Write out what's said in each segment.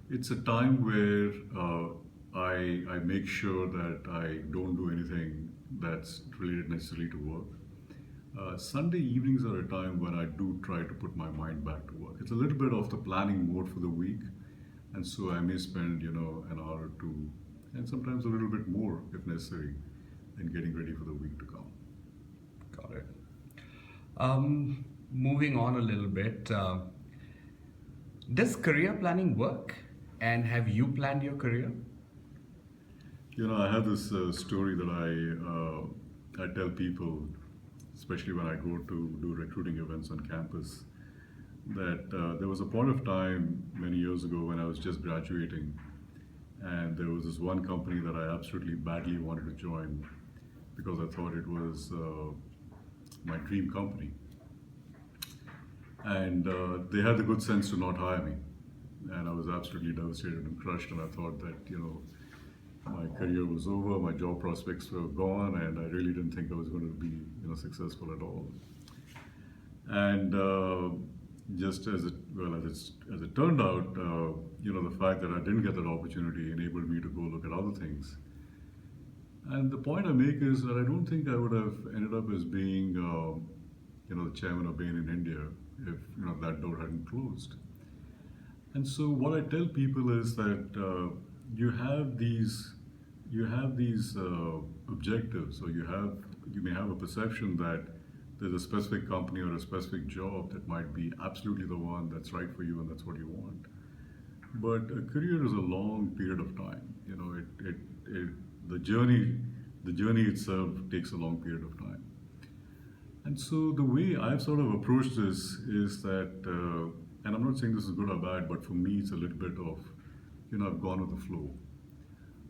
It's a time where I make sure that I don't do anything that's related necessarily to work. Sunday evenings are a time when I do try to put my mind back to work. It's a little bit of the planning mode for the week, and so I may spend an hour or two, and sometimes a little bit more if necessary, in getting ready for the week to come. Got it. Moving on a little bit, does career planning work? And have you planned your career? I have this story that I tell people, especially when I go to do recruiting events on campus, that there was a point of time many years ago when I was just graduating, and there was this one company that I absolutely badly wanted to join because I thought it was my dream company, and they had the good sense to not hire me, and I was absolutely devastated and crushed, and I thought that my career was over, my job prospects were gone, and I really didn't think I was going to be successful at all. And just as it well as it turned out, the fact that I didn't get that opportunity enabled me to go look at other things. And the point I make is that I don't think I would have ended up as being the chairman of Bain in India if that door hadn't closed. And so what I tell people is that you have these objectives, or you may have a perception that there's a specific company or a specific job that might be absolutely the one that's right for you and that's what you want. But a career is a long period of time. It the journey itself takes a long period of time. And so the way I've sort of approached this is that, and I'm not saying this is good or bad, but for me it's a little bit of, I've gone with the flow.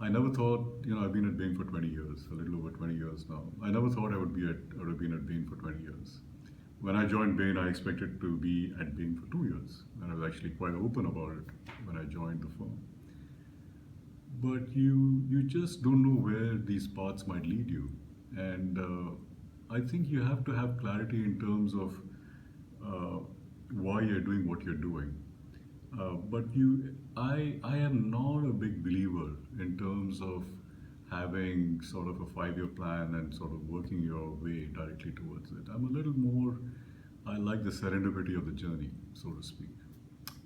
I never thought, I've been at Bain for 20 years, a little over 20 years now. I never thought I would have been at Bain for 20 years. When I joined Bain, I expected to be at Bain for 2 years, and I was actually quite open about it when I joined the firm. But you just don't know where these paths might lead you, and I think you have to have clarity in terms of uh, why you're doing what you're doing. I am not a big believer in terms of having sort of a 5-year plan and sort of working your way directly towards it. I'm a little more, I like the serendipity of the journey, so to speak.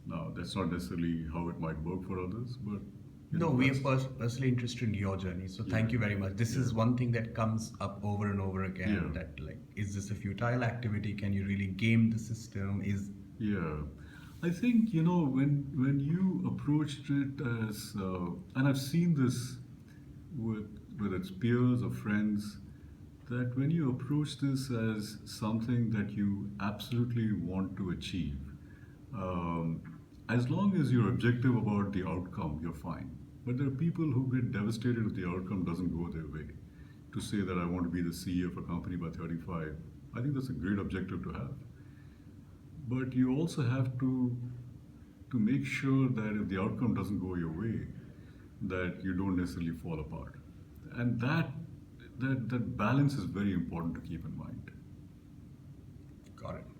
Now, that's not necessarily how it might work for others, but No, we are that's, personally interested in your journey. So yeah, thank you very much. This yeah, is one thing that comes up over and over yeah. again. That like, is this a futile activity? Can you really game the system? Is Yeah, I think when you approached it as, and I've seen this with whether it's peers or friends, that when you approach this as something that you absolutely want to achieve, um, as long as you're objective about the outcome, you're fine. But there are people who get devastated if the outcome doesn't go their way. To say that I want to be the CEO of a company by 35, I think that's a great objective to have. But you also have to make sure that if the outcome doesn't go your way, that you don't necessarily fall apart. And that balance is very important to keep in mind. got it.